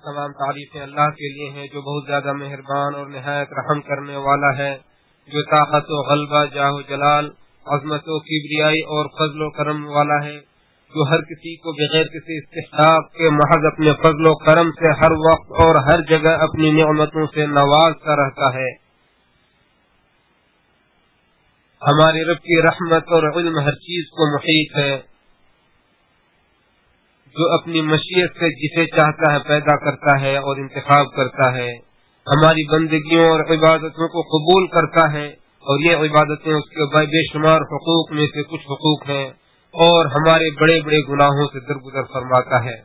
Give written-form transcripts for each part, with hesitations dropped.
تمام تعریفیں اللہ کے لیے ہیں جو بہت زیادہ مہربان اور نہایت رحم کرنے والا ہے، جو طاقت و غلبہ، جاہ و جلال، عظمت و کبریائی اور فضل و کرم والا ہے، جو ہر کسی کو بغیر کسی استحقاق کے محض اپنے فضل و کرم سے ہر وقت اور ہر جگہ اپنی نعمتوں سے نوازتا رہتا ہے۔ ہمارے رب کی رحمت اور علم ہر چیز کو محیط ہے، جو اپنی مشیت سے جسے چاہتا ہے پیدا کرتا ہے اور انتخاب کرتا ہے، ہماری بندگیوں اور عبادتوں کو قبول کرتا ہے، اور یہ عبادتیں اس کے بے شمار حقوق میں سے کچھ حقوق ہیں، اور ہمارے بڑے بڑے گناہوں سے درگزر فرماتا ہے۔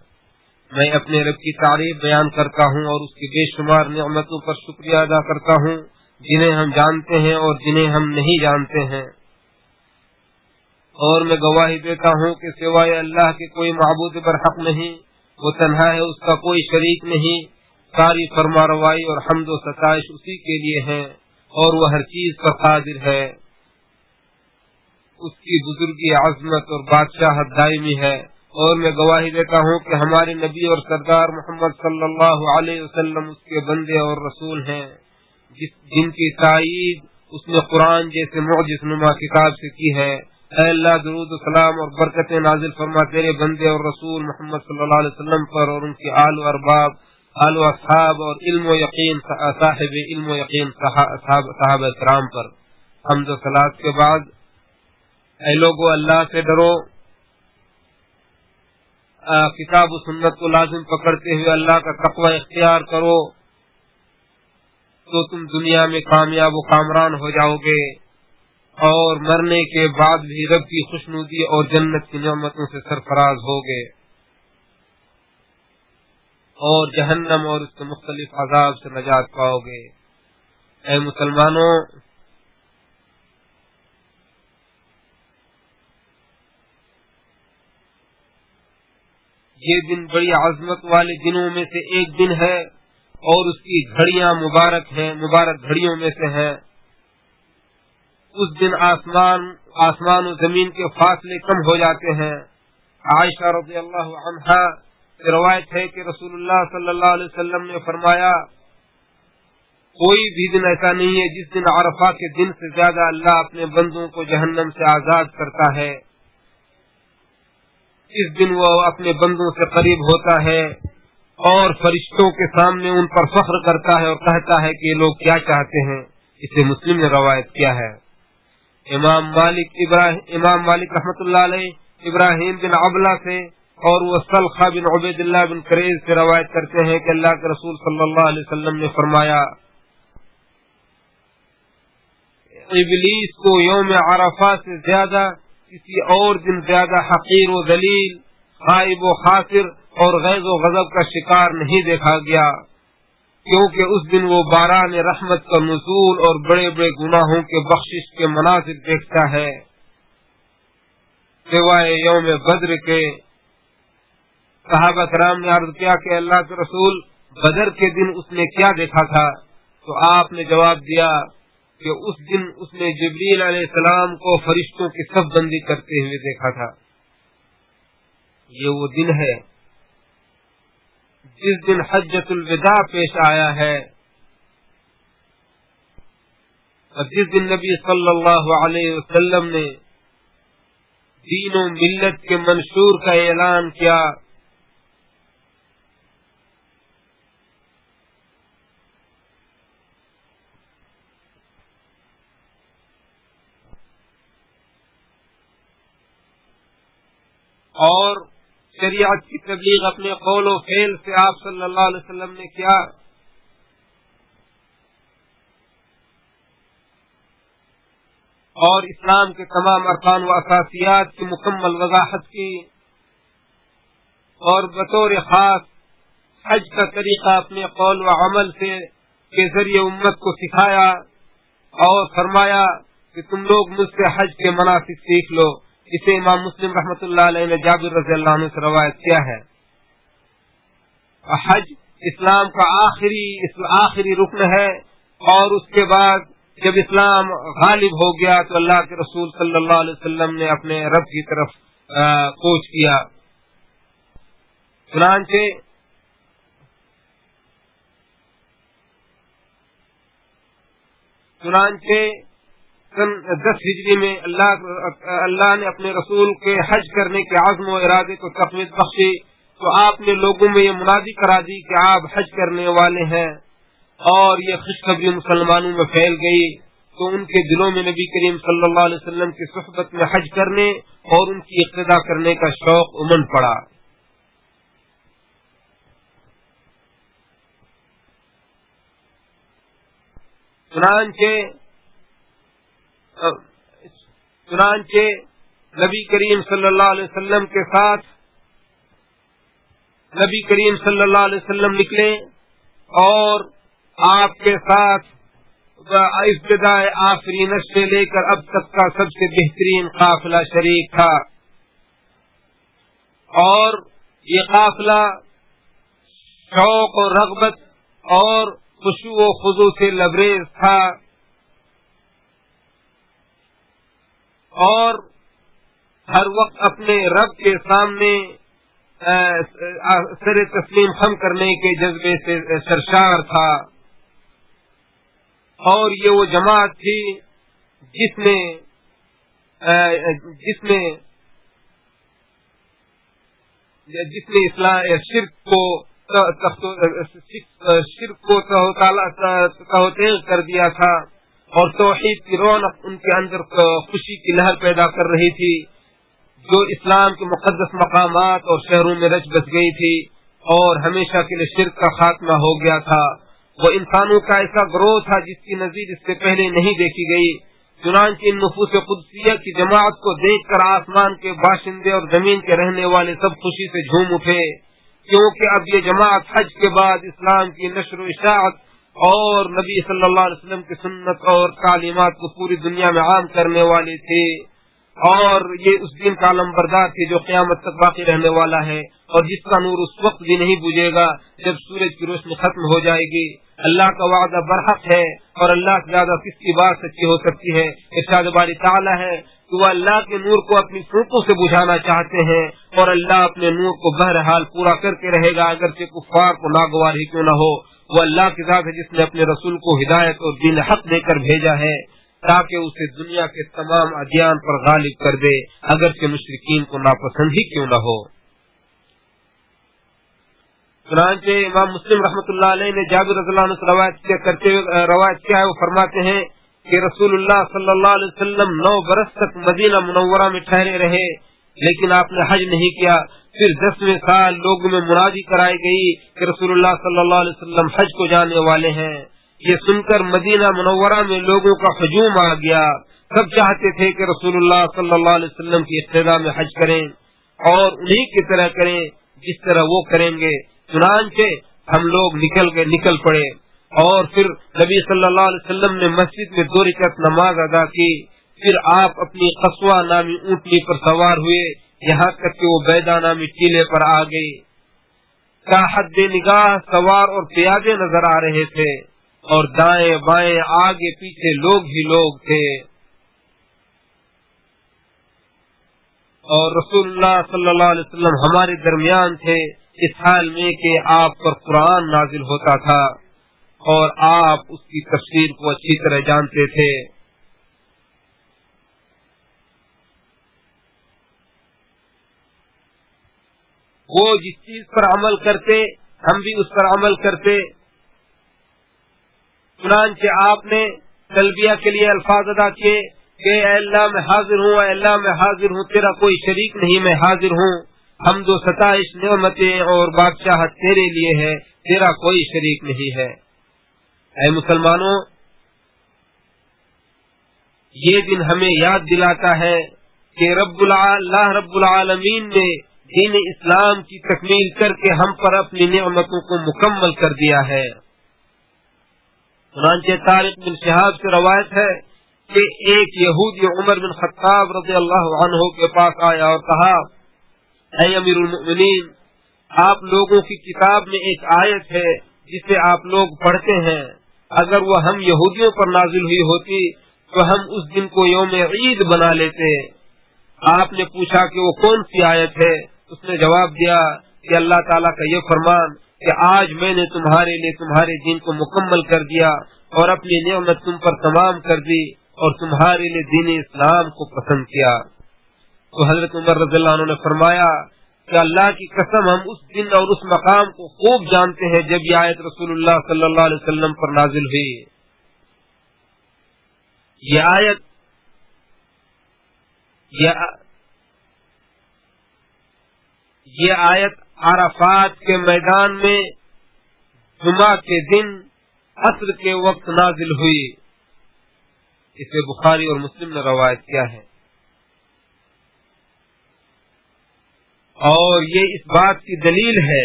میں اپنے رب کی تعریف بیان کرتا ہوں اور اس کی بے شمار نعمتوں پر شکریہ ادا کرتا ہوں، جنہیں ہم جانتے ہیں اور جنہیں ہم نہیں جانتے ہیں، اور میں گواہی دیتا ہوں کہ سوائے اللہ کے کوئی معبود برحق نہیں، وہ تنہا ہے، اس کا کوئی شریک نہیں، ساری فرمانروائی اور حمد و ستائش اسی کے لیے ہے، اور وہ ہر چیز پر قادر ہے۔ اس کی بزرگی، عظمت اور بادشاہت دائمی ہے، اور میں گواہی دیتا ہوں کہ ہمارے نبی اور سردار محمد صلی اللہ علیہ وسلم اس کے بندے اور رسول ہیں، جن کی تائید اس نے قرآن جیسے معجز نما کتاب سے کی ہے۔ اے اللہ، درود و سلام اور برکتیں نازل فرما تیرے بندے اور رسول محمد صلی اللہ علیہ وسلم پر، اور ان کے آل و ارباب، آل و اصحاب، اور علم و یقین صاحب علم و یقین صحابہ کرام پر۔ حمد و صلات کے بعد، اے لوگو، اللہ سے ڈرو، کتاب و سنت کو لازم پکڑتے ہوئے اللہ کا تقوی اختیار کرو، تو تم دنیا میں کامیاب و کامران ہو جاؤ گے، اور مرنے کے بعد بھی رب کی خوشنودی اور جنت کی نعمتوں سے سرفراز ہوگے، اور جہنم اور اس کے مختلف عذاب سے نجات پاؤ گے۔ اے مسلمانوں، یہ دن بڑی عظمت والے دنوں میں سے ایک دن ہے، اور اس کی گھڑیاں مبارک ہیں، مبارک گھڑیوں میں سے ہیں۔ اس دن آسمان و زمین کے فاصلے کم ہو جاتے ہیں۔ عائشہ رضی اللہ عنہا سے روایت ہے کہ رسول اللہ صلی اللہ علیہ وسلم نے فرمایا، کوئی بھی دن ایسا نہیں ہے جس دن عرفہ کے دن سے زیادہ اللہ اپنے بندوں کو جہنم سے آزاد کرتا ہے۔ اس دن وہ اپنے بندوں سے قریب ہوتا ہے اور فرشتوں کے سامنے ان پر فخر کرتا ہے اور کہتا ہے کہ یہ لوگ کیا چاہتے ہیں۔ اسے مسلم نے روایت کیا ہے۔ امام مالک رحمۃ اللہ علیہ ابراہیم بن عبلہ سے اور وہ سلخہ بن عبید اللہ بن کریز سے روایت کرتے ہیں کہ اللہ کے رسول صلی اللہ علیہ وسلم نے فرمایا، ابلیس کو یوم عرفہ سے زیادہ کسی اور دن زیادہ حقیر و ذلیل، خائب و خاسر اور غیظ و غضب کا شکار نہیں دیکھا گیا، کیونکہ اس دن وہ باران رحمت کا نزول اور بڑے بڑے گناہوں کے بخشش کے مناظر دیکھتا ہے، سوائے یوم بدر کے۔ صحابہ کرام نے عرض کیا کہ اللہ کے رسول، بدر کے دن اس نے کیا دیکھا تھا؟ تو آپ نے جواب دیا کہ اس دن اس نے جبریل علیہ السلام کو فرشتوں کی صف بندی کرتے ہوئے دیکھا تھا۔ یہ وہ دن ہے جس دن حجۃ الوداع پیش آیا ہے، اور جس دن نبی صلی اللہ علیہ وسلم نے دین و ملت کے منشور کا اعلان کیا۔ اور شریعت کی تبلیغ اپنے قول و فعل سے آپ صلی اللہ علیہ وسلم نے کیا، اور اسلام کے تمام ارکان و اساسیات کی مکمل وضاحت کی، اور بطور خاص حج کا طریقہ اپنے قول و عمل سے کے ذریعے امت کو سکھایا، اور فرمایا کہ تم لوگ مجھ سے حج کے مناسک سیکھ لو۔ اسے امام مسلم رحمۃ اللہ علیہ نے جابر رضی اللہ عنہ سے روایت کیا ہے۔ حج اسلام کا آخری رکن ہے، اور اس کے بعد جب اسلام غالب ہو گیا تو اللہ کے رسول صلی اللہ علیہ وسلم نے اپنے رب کی طرف کوچ کیا۔ چنانچہ چنانچہ سن 10 ہجری میں اللہ نے اپنے رسول کے حج کرنے کے عزم و ارادے کو تقویت بخشی تو آپ نے لوگوں میں یہ منادی کرا دی کہ آپ حج کرنے والے ہیں، اور یہ خوشخبری مسلمانوں میں پھیل گئی تو ان کے دلوں میں نبی کریم صلی اللہ علیہ وسلم کی صحبت میں حج کرنے اور ان کی اقتدا کرنے کا شوق امن پڑا۔ چنانچہ نبی کریم صلی اللہ علیہ وسلم کے ساتھ نبی کریم صلی اللہ علیہ وسلم نکلے اور آپ کے ساتھ ابتداء آفرینش سے لے کر اب تک کا سب سے بہترین قافلہ شریک تھا، اور یہ قافلہ شوق و رغبت اور خشوع و خضوع سے لبریز تھا، اور ہر وقت اپنے رب کے سامنے سر تسلیم خم کرنے کے جذبے سے سرشار تھا، اور یہ وہ جماعت تھی جس نے شرک کو تہوتیغ کر دیا تھا، اور توحید کی رونق ان کے اندر خوشی کی لہر پیدا کر رہی تھی، جو اسلام کے مقدس مقامات اور شہروں میں رچ بس گئی تھی، اور ہمیشہ کے لیے شرک کا خاتمہ ہو گیا تھا۔ وہ انسانوں کا ایسا گروہ تھا جس کی نظیر اس سے پہلے نہیں دیکھی گئی۔ چنانچہ ان نفوس قدسیہ کی جماعت کو دیکھ کر آسمان کے باشندے اور زمین کے رہنے والے سب خوشی سے جھوم اٹھے، کیونکہ اب یہ جماعت حج کے بعد اسلام کی نشر و اشاعت اور نبی صلی اللہ علیہ وسلم کی سنت اور تعلیمات کو پوری دنیا میں عام کرنے والی تھی، اور یہ اس دن کا علم بردار تھی جو قیامت تک باقی رہنے والا ہے، اور جس کا نور اس وقت بھی نہیں بجھے گا جب سورج کی روشنی ختم ہو جائے گی۔ اللہ کا وعدہ برحق ہے، اور اللہ سے زیادہ کس کی بات سچی ہو سکتی ہے۔ ارشاد باری تعالیٰ ہے کہ وہ اللہ کے نور کو اپنی فروٹوں سے بجھانا چاہتے ہیں، اور اللہ اپنے نور کو بہرحال پورا کر کے رہے گا، اگرچہ کفار کو ناگوار ہی کیوں نہ ہو۔ وہ اللہ کی ذات ہے جس نے اپنے رسول کو ہدایت اور دین حق دے کر بھیجا ہے تاکہ اسے دنیا کے تمام ادیان پر غالب کر دے، اگرچہ مشرکین کو ناپسند ہی کیوں نہ ہو۔ چنانچہ امام مسلم رحمۃ اللہ علیہ نے جابر رضی اللہ عنہ سے روایت کیا ہے، وہ فرماتے ہیں کہ رسول اللہ صلی اللہ علیہ وسلم 9 برس تک مدینہ منورہ میں ٹھہرے رہے، لیکن آپ نے حج نہیں کیا۔ پھر 10ویں سال لوگوں میں منادی کرائی گئی کہ رسول اللہ صلی اللہ علیہ وسلم حج کو جانے والے ہیں۔ یہ سن کر مدینہ منورہ میں لوگوں کا ہجوم آ گیا، سب چاہتے تھے کہ رسول اللہ صلی اللہ علیہ وسلم کی اقتداء میں حج کریں اور انہی کی طرح کریں جس طرح وہ کریں گے۔ چنانچہ ہم لوگ نکل پڑے، اور پھر نبی صلی اللہ علیہ وسلم نے مسجد میں 2 رکعت نماز ادا کی، پھر آپ اپنی قصوہ نامی اونٹنی پر سوار ہوئے، یہاں تک کہ وہ بیدا نامی ٹیلے پر آ گئی۔ کا حد نگاہ سوار اور پیادے نظر آ رہے تھے، اور دائیں بائیں آگے پیچھے لوگ ہی لوگ تھے، اور رسول اللہ صلی اللہ علیہ وسلم ہمارے درمیان تھے، اس حال میں کہ آپ پر قرآن نازل ہوتا تھا اور آپ اس کی تفسیر کو اچھی طرح جانتے تھے۔ وہ جس چیز پر عمل کرتے ہم بھی اس پر عمل کرتے۔ چنانچہ آپ نے تلبیہ کے لیے الفاظ ادا کیے کہ اے اللہ میں حاضر ہوں، اے اللہ میں حاضر ہوں، تیرا کوئی شریک نہیں، میں حاضر ہوں، حمد و ستائش نعمتیں اور بادشاہت تیرے لیے ہے، تیرا کوئی شریک نہیں ہے۔ اے مسلمانوں، یہ دن ہمیں یاد دلاتا ہے کہ اللہ رب العالمین نے دین اسلام کی تکمیل کر کے ہم پر اپنی نعمتوں کو مکمل کر دیا ہے۔ چنانچہ طارق بن شہاب سے روایت ہے کہ ایک یہودی عمر بن خطاب رضی اللہ عنہ کے پاس آیا اور کہا، اے امیر المؤمنین، آپ لوگوں کی کتاب میں ایک آیت ہے جسے آپ لوگ پڑھتے ہیں، اگر وہ ہم یہودیوں پر نازل ہوئی ہوتی تو ہم اس دن کو یوم عید بنا لیتے۔ آپ نے پوچھا کہ وہ کون سی آیت ہے؟ اس نے جواب دیا کہ اللہ تعالیٰ کا یہ فرمان کہ آج میں نے تمہارے لیے تمہارے دین کو مکمل کر دیا اور اپنی نعمت تم پر تمام کر دی اور تمہارے لیے دین اسلام کو پسند کیا۔ تو حضرت عمر رضی اللہ عنہ نے فرمایا کہ اللہ کی قسم ہم اس دن اور اس مقام کو خوب جانتے ہیں جب یہ آیت رسول اللہ صلی اللہ علیہ وسلم پر نازل ہوئی۔ یہ آیت عرفات کے میدان میں جمعہ کے دن عصر کے وقت نازل ہوئی۔ اسے بخاری اور مسلم نے روایت کیا ہے، اور یہ اس بات کی دلیل ہے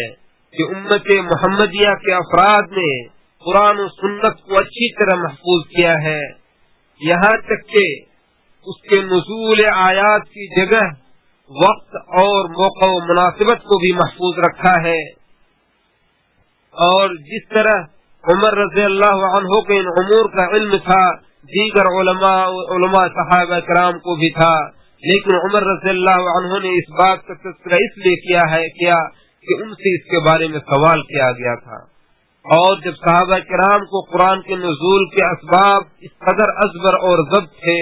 کہ امت محمدیہ کے افراد نے قرآن و سنت کو اچھی طرح محفوظ کیا ہے، یہاں تک کہ اس کے نزول آیات کی جگہ، وقت اور موقع و مناسبت کو بھی محفوظ رکھا ہے۔ اور جس طرح عمر رضی اللہ عنہ کے ان امور کا علم تھا، دیگر علماء صحابہ کرام کو بھی تھا، لیکن عمر رضی اللہ عنہ نے اس بات کا تذکرہ اس لیے کیا کہ ان سے اس کے بارے میں سوال کیا گیا تھا، اور جب صحابہ کرام کو قرآن کے نزول کے اسباب اس قدر ازبر اور ضبط تھے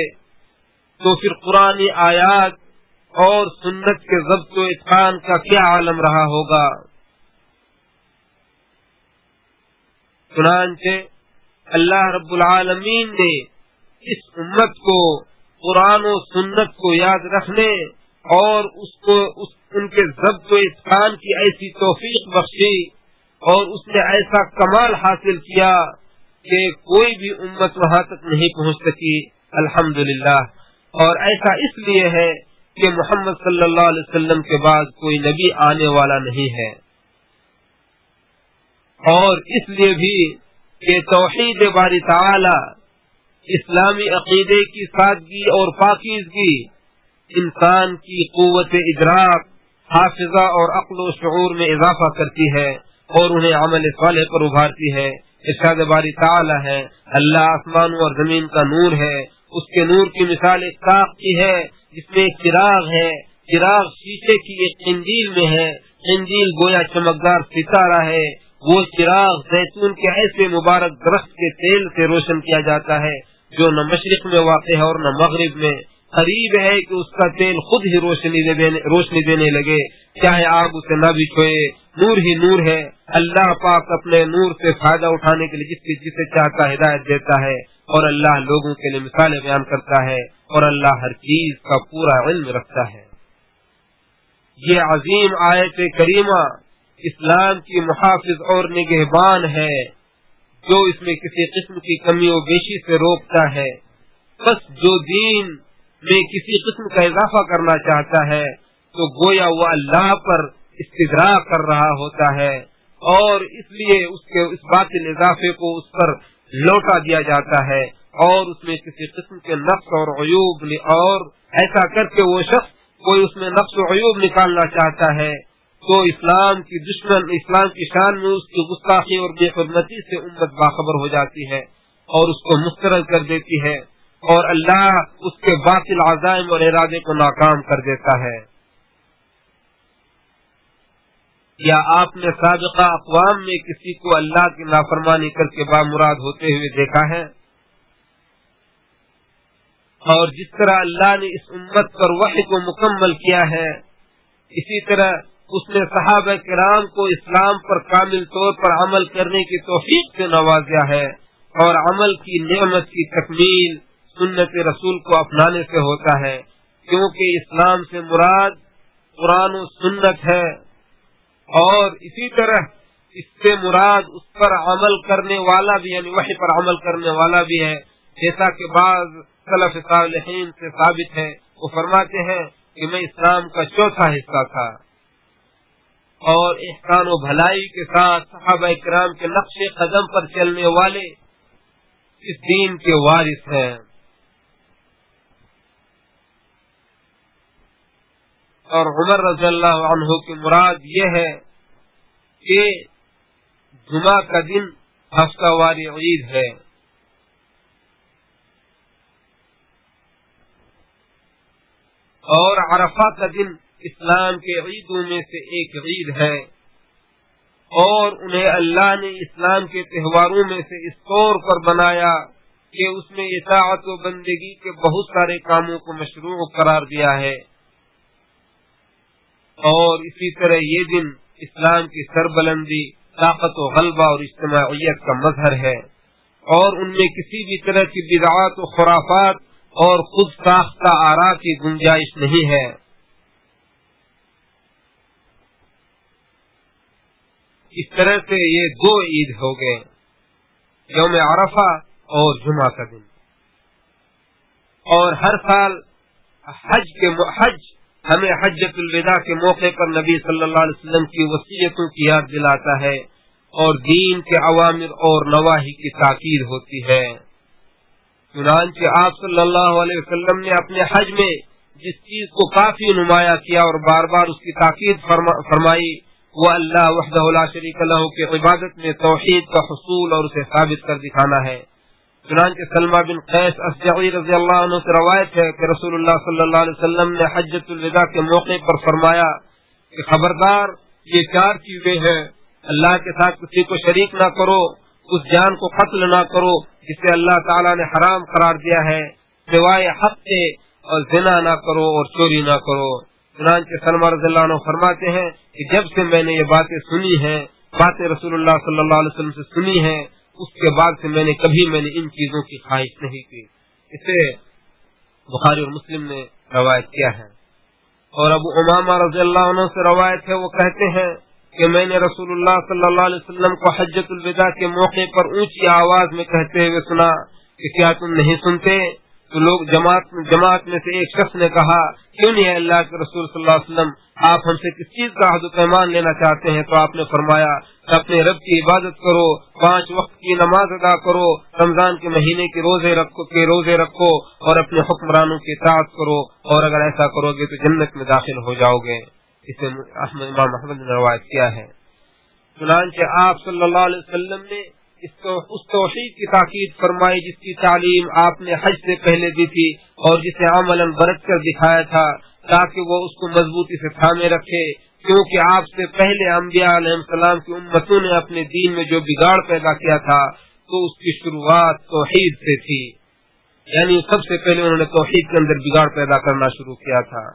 تو پھر قرآنی آیات اور سنت کے ضبط و اتقان کا کیا عالم رہا ہوگا۔ چنانچہ اللہ رب العالمین نے اس امت کو قرآن و سنت کو یاد رکھنے اور ان کے ضبط و اتقان کی ایسی توفیق بخشی، اور اس نے ایسا کمال حاصل کیا کہ کوئی بھی امت وہاں تک نہیں پہنچ سکی، الحمدللہ۔ اور ایسا اس لیے ہے کہ محمد صلی اللہ علیہ وسلم کے بعد کوئی نبی آنے والا نہیں ہے، اور اس لیے بھی کہ توحید باری تعالی، اسلامی عقیدے کی سادگی اور پاکیزگی انسان کی قوت ادراک، حافظہ اور عقل و شعور میں اضافہ کرتی ہے اور انہیں عمل صالح پر ابھارتی ہے۔ ارشاد باری تعالی ہے، اللہ آسمانوں اور زمین کا نور ہے، اس کے نور کی مثال ایک طاق کی ہے جس میں ایک چراغ ہے، چراغ شیشے کی ایک قندیل میں ہے، قندیل گویا چمکدار ستارہ ہے، وہ چراغ زیتون کے ایسے مبارک درخت کے تیل سے روشن کیا جاتا ہے جو نہ مشرق میں واقع ہے اور نہ مغرب میں، قریب ہے کہ اس کا تیل خود ہی روشنی دینے لگے، چاہے آگ اسے نہ بھی چھوئے، نور ہی نور ہے۔ اللہ پاک اپنے نور سے فائدہ اٹھانے کے لیے جسے چاہتا ہدایت دیتا ہے، اور اللہ لوگوں کے لیے مثالیں بیان کرتا ہے، اور اللہ ہر چیز کا پورا علم رکھتا ہے۔ یہ عظیم آیت کریمہ اسلام کی محافظ اور نگہبان ہے، جو اس میں کسی قسم کی کمی و بیشی سے روکتا ہے۔ بس جو دین میں کسی قسم کا اضافہ کرنا چاہتا ہے تو گویا وہ اللہ پر استدراک کر رہا ہوتا ہے، اور اس لیے اس باطل اضافے کو اس پر لوٹا دیا جاتا ہے، اور اس میں کسی قسم کے نقص اور عیوب، اور ایسا کر کے وہ شخص کوئی اس میں نقص و عیوب نکالنا چاہتا ہے تو اسلام کی دشمن، اسلام کی شان میں اس کی گستاخی اور بے حرمتی سے امت باخبر ہو جاتی ہے اور اس کو مسترد کر دیتی ہے، اور اللہ اس کے باطل عزائم اور ارادے کو ناکام کر دیتا ہے۔ یا آپ نے سابقہ اقوام میں کسی کو اللہ کی نافرمانی کر کے بامراد ہوتے ہوئے دیکھا ہے؟ اور جس طرح اللہ نے اس امت پر وحی کو مکمل کیا ہے، اسی طرح اس نے صحابہ کرام کو اسلام پر کامل طور پر عمل کرنے کی توفیق سے نوازا ہے، اور عمل کی نعمت کی تکمیل سنت رسول کو اپنانے سے ہوتا ہے، کیونکہ اسلام سے مراد قرآن و سنت ہے، اور اسی طرح اس سے مراد اس پر عمل کرنے والا بھی، یعنی وحی پر عمل کرنے والا بھی ہے، جیسا کہ بعض سلف صالحین سے ثابت ہے، وہ فرماتے ہیں کہ میں اسلام کا چوتھا حصہ تھا، اور احسان و بھلائی کے ساتھ صحابہ کرام کے نقش قدم پر چلنے والے اس دین کے وارث ہیں۔ اور عمر رضی اللہ عنہ کی مراد یہ ہے کہ جمعہ کا دن ہفتہ واری عید ہے، اور عرفہ کا دن اسلام کے عیدوں میں سے ایک عید ہے، اور اور انہیں اللہ نے اسلام کے تہواروں میں سے اس طور پر بنایا کہ اس میں اطاعت و بندگی کے بہت سارے کاموں کو مشروع قرار دیا ہے، اور اسی طرح یہ دن اسلام کی سربلندی، طاقت و غلبہ اور اجتماعیت کا مظہر ہے، اور ان میں کسی بھی طرح کی بدعات و خرافات اور خود ساختہ آراء کی گنجائش نہیں ہے۔ اس طرح سے یہ دو عید ہو گئے، یوم عرفہ اور جمعہ کا دن۔ اور ہر سال حج ہمیں حجۃ الوداع کے موقع پر نبی صلی اللہ علیہ وسلم کی وصیتوں کی یاد دلاتا ہے، اور دین کے اوامر اور نواہی کی تاکید ہوتی ہے۔ چنانچہ آپ صلی اللہ علیہ وسلم نے اپنے حج میں جس چیز کو کافی نمایاں کیا اور بار بار اس کی تاکید فرمائی، وہ اللہ وحدہ لا شریک لہ کی عبادت میں توحید کا حصول اور اسے ثابت کر دکھانا ہے۔ چنانچہ سلمہ بن قیس اشجعی رضی اللہ عنہ سے روایت ہے کہ رسول اللہ صلی اللہ علیہ وسلم نے حجۃ الوداع کے موقع پر فرمایا کہ خبردار، یہ چار چیزیں ہیں، اللہ کے ساتھ کسی کو شریک نہ کرو، اس جان کو قتل نہ کرو جسے اللہ تعالیٰ نے حرام قرار دیا ہے سوائے حق کے، اور زنا نہ کرو اور چوری نہ کرو۔ چنانچہ سلمہ رضی اللہ عنہ فرماتے ہیں کہ جب سے میں نے یہ باتیں سنی ہیں، باتیں رسول اللہ صلی اللہ علیہ وسلم سے سنی ہیں، اس کے بعد سے میں نے ان چیزوں کی خواہش نہیں کی۔ اسے بخاری اور مسلم نے روایت کیا ہے۔ اور ابو امامہ رضی اللہ عنہ سے روایت ہے، وہ کہتے ہیں کہ میں نے رسول اللہ صلی اللہ علیہ وسلم کو حجۃ الوداع کے موقع پر اونچی آواز میں کہتے ہوئے سنا کہ کیا تم نہیں سنتے؟ تو لوگ جماعت میں سے ایک شخص نے کہا، کیوں نہیں ہے اللہ کے رسول صلی اللہ علیہ وسلم، آپ ہم سے کس چیز کا عہد و پیمان لینا چاہتے ہیں؟ تو آپ نے فرمایا کہ اپنے رب کی عبادت کرو، 5 وقت کی نماز ادا کرو، رمضان کے مہینے کے روزے رکھو اور اپنے حکمرانوں کی اطاعت کرو، اور اگر ایسا کرو گے تو جنت میں داخل ہو جاؤ گے۔ اسے امام احمد نے روایت کیا ہے۔ چنانچہ آپ صلی اللہ علیہ وسلم نے اس توحید کی تاکید فرمائی جس کی تعلیم آپ نے حج سے پہلے دی تھی، اور جسے عملاً برت کر دکھایا تھا تاکہ وہ اس کو مضبوطی سے تھامے رکھے، کیونکہ آپ سے پہلے انبیاء علیہ السلام کی امتوں نے اپنے دین میں جو بگاڑ پیدا کیا تھا تو اس کی شروعات توحید سے تھی، یعنی سب سے پہلے انہوں نے توحید کے اندر بگاڑ پیدا کرنا شروع کیا تھا۔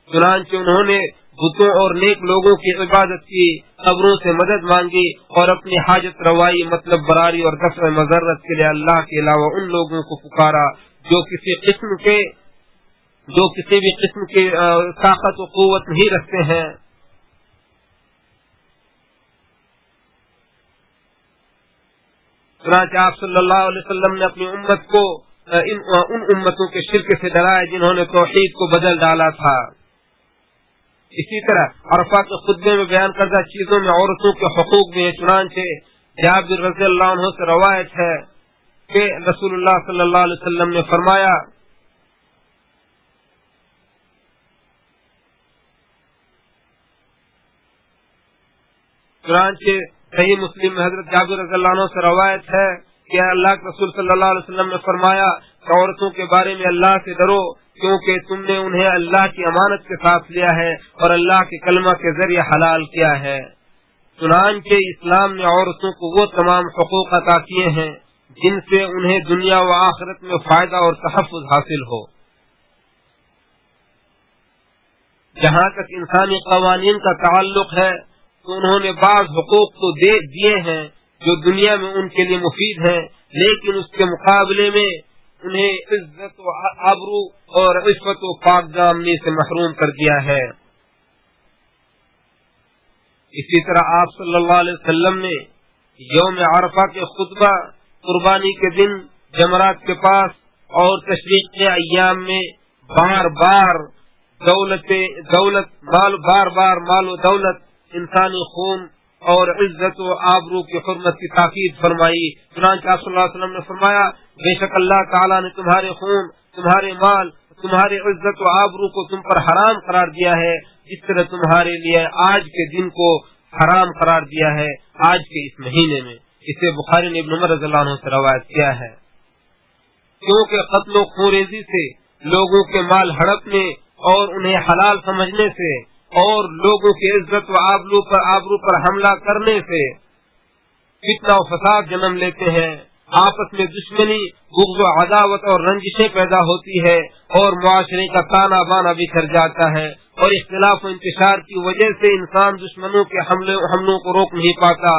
چنانچہ انہوں نے بتوں اور نیک لوگوں کی عبادت کی، قبروں سے مدد مانگی، اور اپنی حاجت روائی مطلب براری اور دفع مضرت کے لیے اللہ کے علاوہ ان لوگوں کو پکارا جو کسی بھی قسم کی طاقت و قوت نہیں رکھتے ہیں۔ چنانچہ آپ صلی اللہ علیہ وسلم نے اپنی امت کو ان امتوں کے شرک سے ڈرایا جنہوں نے توحید کو بدل ڈالا تھا۔ اسی طرح عرفہ کے خطبے میں بیان کردہ چیزوں میں عورتوں کے حقوق بھی ہیں۔ چنانچہ جابر رضی اللہ عنہ سے روایت ہے کہ رسول اللہ صلی اللہ علیہ وسلم نے فرمایا، چنانچہ صحیح مسلم میں حضرت جابر رضی اللہ عنہ سے روایت ہے کہ اللہ کے رسول صلی اللہ علیہ وسلم نے فرمایا کہ عورتوں کے بارے میں اللہ سے ڈرو، کیونکہ تم نے انہیں اللہ کی امانت کے ساتھ لیا ہے اور اللہ کے کلمہ کے ذریعے حلال کیا ہے۔ چنانچہ اسلام نے عورتوں کو وہ تمام حقوق عطا کیے ہیں جن سے انہیں دنیا و آخرت میں فائدہ اور تحفظ حاصل ہو۔ جہاں تک انسانی قوانین کا تعلق ہے تو انہوں نے بعض حقوق تو دیے ہیں جو دنیا میں ان کے لیے مفید ہیں، لیکن اس کے مقابلے میں انہیں عزت و آبرو اور عفت و پاک دامنی سے محروم کر دیا ہے۔ اسی طرح آپ صلی اللہ علیہ وسلم نے یوم عرفہ کے خطبہ، قربانی کے دن، جمرات کے پاس اور تشریق کے ایام میں بار بار مال و دولت، انسانی خون اور عزت و آبرو کی حرمت کی تاکید فرمائی۔ چنانچہ آپ صلی اللہ علیہ وسلم نے فرمایا، بے شک اللہ تعالیٰ نے تمہارے خون، تمہارے مال، تمہاری عزت و آبرو کو تم پر حرام قرار دیا ہے، جس طرح تمہارے لیے آج کے دن کو حرام قرار دیا ہے آج کے اس مہینے میں۔ اسے بخاری نے ابن عمر رضی اللہ عنہ سے روایت کیا ہے۔ کیونکہ قتل و خوریزی سے، لوگوں کے مال ہڑپنے اور انہیں حلال سمجھنے سے، اور لوگوں کی عزت و آبرو پر حملہ کرنے سے فتنہ و فساد جنم لیتے ہیں، آپس میں دشمنی، بغض و عداوت اور رنجشیں پیدا ہوتی ہے، اور معاشرے کا تانا بانا بکھر جاتا ہے، اور اختلاف و انتشار کی وجہ سے انسان دشمنوں کے حملوں کو روک نہیں پاتا،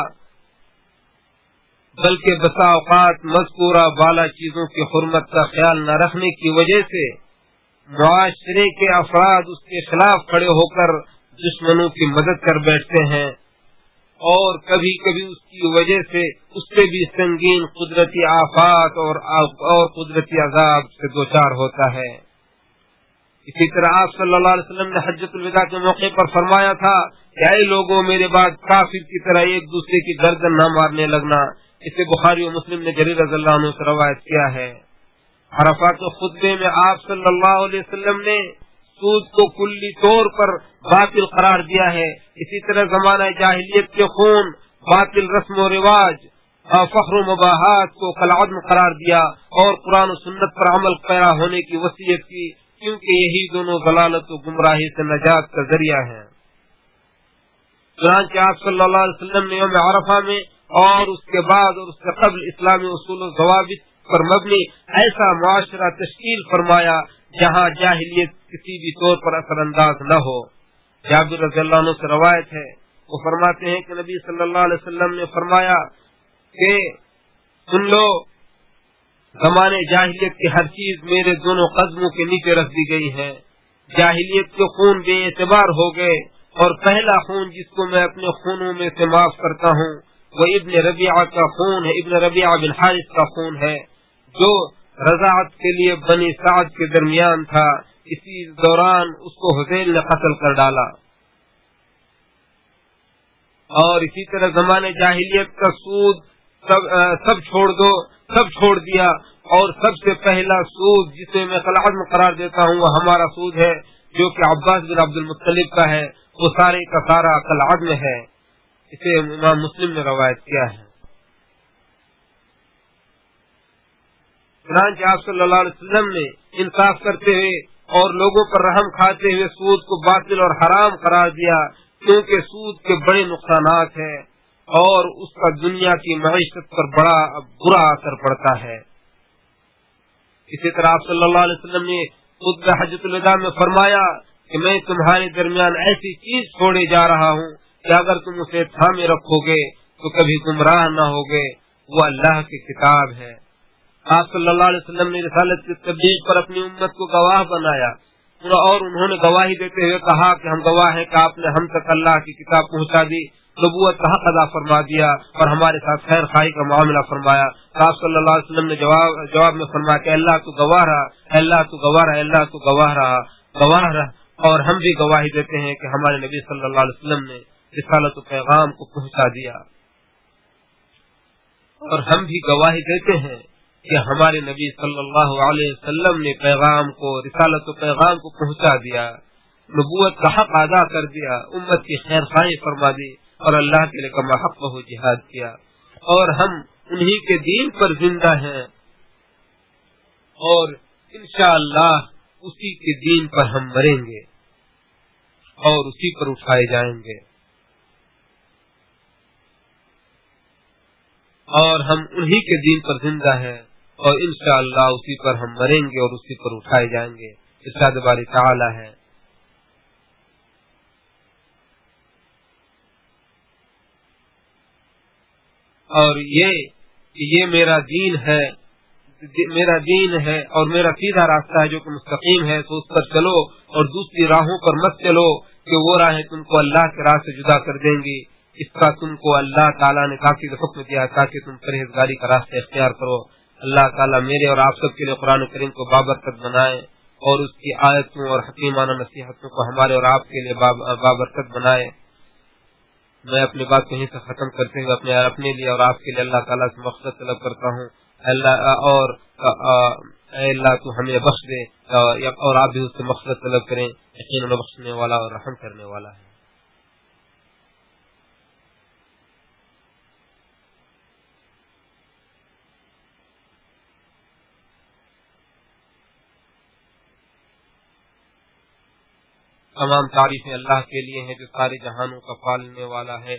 بلکہ بسا اوقات مذکورہ بالا چیزوں کی حرمت کا خیال نہ رکھنے کی وجہ سے معاشرے کے افراد اس کے خلاف کھڑے ہو کر دشمنوں کی مدد کر بیٹھتے ہیں، اور کبھی کبھی اس کی وجہ سے اس سے بھی سنگین قدرتی آفات اور قدرتی عذاب سے دوچار ہوتا ہے۔ اسی طرح آپ صلی اللہ علیہ وسلم نے حجۃ الوداع کے موقع پر فرمایا تھا کہ اے لوگوں، میرے بعد کافر کی طرح ایک دوسرے کی گردن نہ مارنے لگنا۔ اسے بخاری و مسلم نے جریر رضی اللہ عنہ سے روایت کیا ہے۔ عرفات کے خطبے میں آپ صلی اللہ علیہ وسلم نے سود کو کلی طور پر باطل قرار دیا ہے۔ اسی طرح زمانہ جاہلیت کے خون، باطل رسم و رواج، فخر و مباحات کو کالعدم قرار دیا، اور قرآن و سنت پر عمل پیرا ہونے کی وصیت کی، کیونکہ یہی دونوں ضلالت و گمراہی سے نجات کا ذریعہ ہیں۔ چنانچہ آپ صلی اللہ علیہ وسلم نے یوم عرفہ میں اور اس کے بعد اور اس سے قبل اسلامی اصول و ضوابط پر مبنی ایسا معاشرہ تشکیل فرمایا جہاں جاہلیت کسی بھی طور پر اثر انداز نہ ہو۔ جابر رضی اللہ عنہ سے روایت ہے، وہ فرماتے ہیں کہ نبی صلی اللہ علیہ وسلم نے فرمایا کہ سن لو، زمانے جاہلیت کی ہر چیز میرے دونوں قدموں کے نیچے رکھ دی گئی ہے۔ جاہلیت کے خون بے اعتبار ہو گئے، اور پہلا خون جس کو میں اپنے خونوں میں سے معاف کرتا ہوں وہ ابن ربیعہ کا خون ہے، ابن ربیعہ بن حارث کا خون ہے، جو رضاعت کے لیے بنی سعد کے درمیان تھا۔ اسی دوران اس کو حذیل نے قتل کر ڈالا۔ اور اسی طرح زمانے جاہلیت کا سود سب چھوڑ دو، سب چھوڑ دیا، اور سب سے پہلا سود جسے میں کالعدم قرار دیتا ہوں وہ ہمارا سود ہے، جو کہ عباس بن عبد المطلب کا ہے، وہ سارے کا سارا کالعدم ہے۔ اسے امام مسلم نے روایت کیا ہے۔ چنانچہ آپ صلی اللہ علیہ وسلم نے انصاف کرتے ہوئے اور لوگوں پر رحم کھاتے ہوئے سود کو باطل اور حرام قرار دیا، کیونکہ سود کے بڑے نقصانات ہیں اور اس کا دنیا کی معیشت پر بڑا برا اثر پڑتا ہے۔ اسی طرح آپ صلی اللہ علیہ وسلم نے خطبہ حجۃ الوداع میں فرمایا کہ میں تمہارے درمیان ایسی چیز چھوڑے جا رہا ہوں کہ اگر تم اسے تھامے رکھو گے تو کبھی گمراہ نہ ہوگے، وہ اللہ کی کتاب ہے۔ آپ صلی اللہ علیہ وسلم نے رسالت کی تبلیغ پر اپنی امت کو گواہ بنایا، اور انہوں نے گواہی دیتے ہوئے کہا کہ ہم گواہ ہیں کہ آپ نے ہم تک اللہ کی کتاب پہنچا دی، نبوت کا حق ادا فرما دیا، اور ہمارے ساتھ خیر خواہی کا معاملہ فرمایا۔ آپ صلی اللہ علیہ وسلم نے جواب میں فرمایا کہ اللہ تو گواہ رہا، اللہ تو گواہ رہا، اللہ تو گواہ رہا، اور ہم بھی گواہی دیتے ہیں کہ ہمارے نبی صلی اللہ علیہ وسلم نے رسالت و پیغام کو پہنچا دیا، اور ہم بھی گواہی دیتے ہیں کہ ہمارے نبی صلی اللہ علیہ وسلم نے پیغام کو، رسالت و پیغام کو پہنچا دیا، نبوت کا حق ادا کر دیا، امت کی خیر خواہی فرما دی، اور اللہ کے لیے کما حق بہو جہاد کیا، اور ہم انہی کے دین پر زندہ ہیں، اور انشاءاللہ اسی کے دین پر ہم مریں گے اور اسی پر اٹھائے جائیں گے، اور ہم انہی کے دین پر زندہ ہیں اور انشاءاللہ اسی پر ہم مریں گے اور اسی پر اٹھائے جائیں گے۔ ارشاد باری تعالی ہے، اور یہ میرا دین ہے اور میرا سیدھا راستہ ہے جو کہ مستقیم ہے، تو اس پر چلو اور دوسری راہوں پر مت چلو کہ وہ راہیں تم کو اللہ کے راہ سے جدا کر دیں گی۔ اس کا تم کو اللہ تعالیٰ نے کافی حکم دیا تاکہ تم پرہیزگاری کا راستہ اختیار کرو۔ اللہ تعالیٰ میرے اور آپ سب کے لیے قرآن کریم کو بابرکت بنائے، اور اس کی آیتوں اور حکیمانہ نصیحتوں کو ہمارے اور آپ کے لیے بابرکت بنائے۔ میں اپنی بات کہیں سے ختم کرتے ہوئے اپنے لیے اور آپ کے لیے اللہ تعالیٰ سے مغفرت طلب کرتا ہوں۔ اے اللہ تو ہمیں بخش دے، اور آپ بھی اس سے مغفرت طلب کریں، یقیناً بخشنے والا اور رحم کرنے والا ہے۔ تمام تعریفیں اللہ کے لیے ہیں جو سارے جہانوں کا پالنے والا ہے،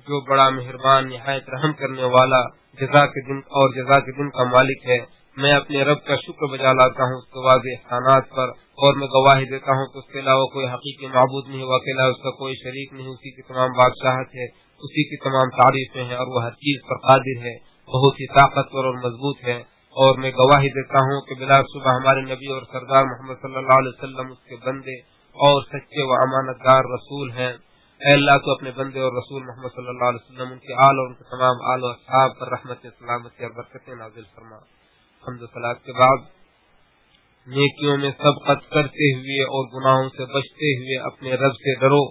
جو بڑا مہربان نہایت رحم کرنے والا جزا کے دن کا مالک ہے۔ میں اپنے رب کا شکر بجا لاتا ہوں اس کے واضح احسانات پر، اور میں گواہی دیتا ہوں کہ اس کے علاوہ کوئی حقیقی معبود نہیں ہوا، اکیلا اس کا کوئی شریک نہیں، اسی کی تمام بادشاہت ہے، اسی کی تمام تعریفیں ہیں، اور وہ ہر چیز پر قادر ہے، بہت ہی طاقتور اور مضبوط ہے۔ اور میں گواہی دیتا ہوں کہ بلا شبہ ہمارے نبی اور سردار محمد صلی اللہ علیہ وسلم اس کے بندے اور سچے و امانت دار رسول ہیں۔ اے اللہ تو اپنے بندے اور رسول محمد صلی اللہ علیہ وسلم، ان کے آل اور ان کے تمام آل و اصحاب پر رحمت، سلامتی اور برکتیں نازل فرما۔ حمد و صلاۃ کے بعد نیکیوں میں سبقت کرتے ہوئے اور گناہوں سے بچتے ہوئے اپنے رب سے ڈرو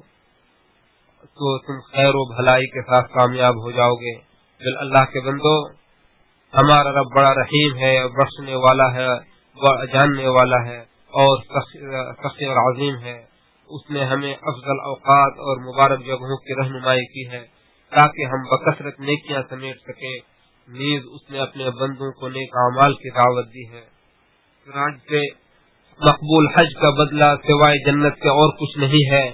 تو تم خیر و بھلائی کے ساتھ کامیاب ہو جاؤ گے۔ اللہ کے بندو، ہمارا رب بڑا رحیم ہے، بخشنے والا ہے، جاننے والا ہے اور سخی اور عظیم ہے۔ اس نے ہمیں افضل اوقات اور مبارک جگہوں کی رہنمائی کی ہے تاکہ ہم بکثرت نیکیاں سمیٹ سکیں۔ نیز اس نے اپنے بندوں کو نیک اعمال کی دعوت دی ہے۔ چنانچہ مقبول حج کا بدلہ سوائے جنت کے اور کچھ نہیں ہے،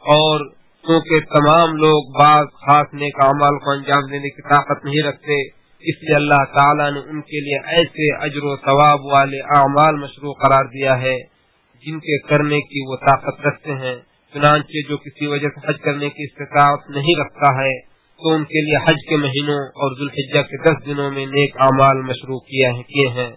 اور کیونکہ تمام لوگ بعض خاص نیک اعمال کو انجام دینے کی طاقت نہیں رکھتے، اس لیے اللہ تعالیٰ نے ان کے لیے ایسے اجر و ثواب والے اعمال مشروع قرار دیا ہے جن کے کرنے کی وہ طاقت رکھتے ہیں۔ چنانچہ جو کسی وجہ سے حج کرنے کی استطاعت نہیں رکھتا ہے تو ان کے لیے حج کے مہینوں اور ذوالحجہ کے 10 دنوں میں نیک اعمال مشروع کیے ہیں۔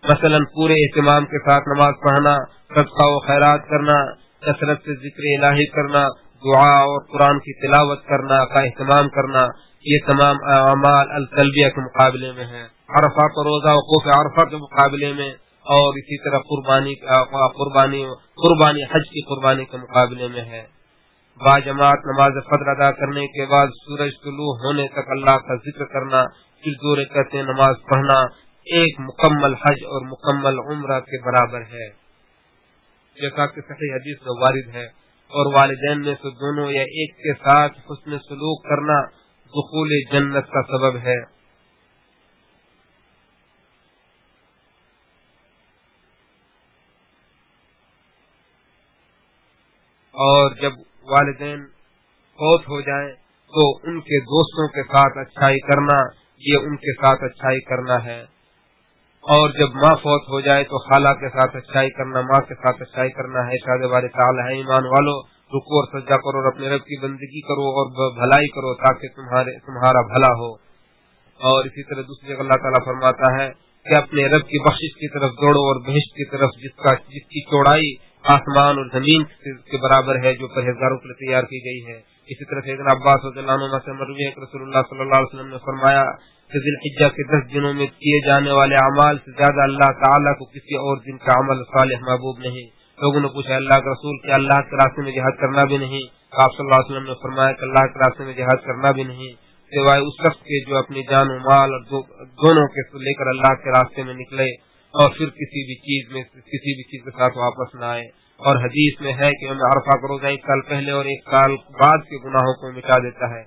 مثلا پورے اہتمام کے ساتھ نماز پڑھنا، صدقہ و خیرات کرنا، کثرت سے ذکر الہی کرنا، دعا اور قرآن کی تلاوت کرنا کا اہتمام کرنا، یہ تمام اعمال التلبیہ کے مقابلے میں ہیں۔ عرفہ کا روزہ وقوف عرفہ کے مقابلے میں، اور اسی طرح قربانی حج کی قربانی کے مقابلے میں ہے۔ باجماعت نماز فجر ادا کرنے کے بعد سورج طلوع ہونے تک اللہ کا ذکر کرنا، پھر 2 رکعتیں نماز پڑھنا ایک مکمل حج اور مکمل عمرہ کے برابر ہے، جیسا کہ صحیح حدیث میں وارد ہے۔ اور والدین میں سے دونوں یا ایک کے ساتھ حسن سلوک کرنا دخول جنت کا سبب ہے۔ اور جب والدین فوت ہو جائیں تو ان کے دوستوں کے ساتھ اچھائی کرنا، یہ ان کے ساتھ اچھائی کرنا ہے۔ اور جب ماں فوت ہو جائے تو خالہ کے ساتھ اچھائی کرنا، ماں کے ساتھ اچھائی کرنا ہے۔ ارشاد باری تعالی ہے، ایمان والو رکوع اور سجدہ کرو اور اپنے رب کی بندگی کرو اور بھلائی کرو تاکہ تمہارا بھلا ہو۔ اور اسی طرح دوسری جگہ اللہ تعالیٰ فرماتا ہے کہ اپنے رب کی بخشش کی طرف دوڑو اور بہشت کی طرف جس کی چوڑائی آسمان اور زمین کے برابر ہے، جو پرہیزگاروں کے لیے تیار کی گئی ہے۔ اسی طرح سیدنا عباس رضی اللہ عنہ سے مروی ہے کہ رسول اللہ صلی اللہ علیہ وسلم نے فرمایا کہ ذی الحجہ کے 10 دنوں میں کیے جانے والے اعمال سے زیادہ اللہ تعالیٰ کو کسی اور دن کا عمل صالح محبوب نہیں۔ لوگوں نے پوچھا اللہ کے رسول کہ اللہ کے راستے میں جہاد کرنا بھی نہیں؟ آپ صلی اللہ علیہ وسلم نے فرمایا کہ اللہ کے راستے میں جہاد کرنا بھی نہیں سوائے اس شخص کے جو اپنی جان و مال اور دونوں کے لے کر اللہ کے راستے میں نکلے اور پھر کسی بھی چیز کے ساتھ واپس نہ آئے۔ اور حدیث میں ہے کہ یوم عرفہ کا روزہ 1 سال پہلے اور 1 سال بعد کے گناہوں کو مٹا دیتا ہے۔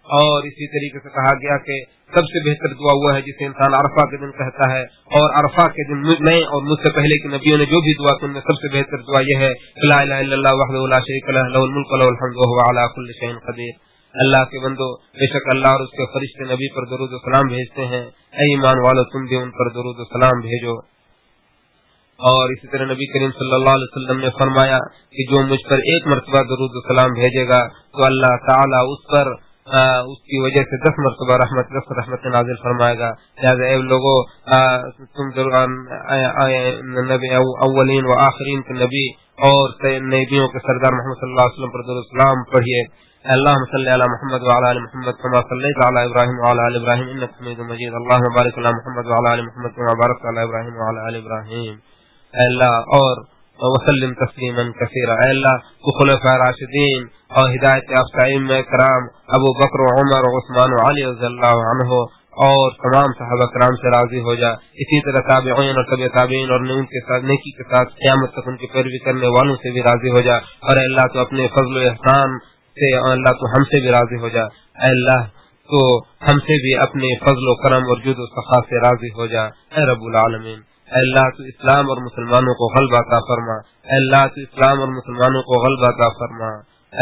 اور اسی طریقے سے کہا گیا کہ سب سے بہتر دعا ہوا ہے جسے انسان عرفہ کے دن کہتا ہے، اور عرفہ کے دن میں اور مجھ سے پہلے کے نبیوں نے جو بھی دعا کی ان میں سب سے بہتر دعا یہ ہے لا الہ الا اللہ وحدہ لا شریک لہ لہ الملک ولہ الحمد وہو علی کل شیء قدیر۔ اللہ کے بندو، بے شک اللہ اور اس کے فرشتے نبی پر درود و سلام بھیجتے ہیں، اے ایمان والو تم بھی ان پر درود و سلام بھیجو۔ اور اسی طرح نبی کریم صلی اللہ علیہ وسلم نے فرمایا کہ جو مجھ پر 1 مرتبہ درود و سلام بھیجے گا تو اللہ تعالیٰ اس پر اس کی وجہ سے 10 مرتبہ رحمت نازل فرمائے گا۔ لہٰذا اے لوگو، تم نبی اولین و آخرین کے نبی اور نبیوں کے سردار محمد صلی اللہ علیہ وسلم پر درود و سلام پڑھیے۔ اللهم صل على محمد وعلى ال محمد كما صليت على ابراهيم وعلى ال ابراهيم انك حميد مجيد اللهم بارك على محمد وعلى ال محمد كما باركت على ابراهيم وعلى ال ابراهيم۔ اے اللہ اور وسلم تسلیما کثیرا۔ اے اللہ تو خلفاء راشدین اور ہدایت یافتہ ائمہ کرام ابو بکر و عمر و عثمان و علی رضی اللہ عنہ اور تمام صحابہ کرام سے راضی ہو جا۔ اسی طرح تابعین اور تبع تابعین اور ان کے ساتھ نیکی کے ساتھ قیامت تک ان کی پیروی کرنے والوں سے بھی راضی ہو جا۔ اور اے اللہ تو اپنے فضل و احسان سے اللہ تو ہم سے بھی راضی ہو جا۔ اے اللہ تو ہم سے بھی اپنے فضل و کرم اور جود و سخا سے راضی ہو جا۔ اے رب العالمین، اے اللہ تو اسلام اور مسلمانوں کو غلبہ عطا فرما۔ اے اللہ تو اسلام اور مسلمانوں کو غلبہ عطا فرما۔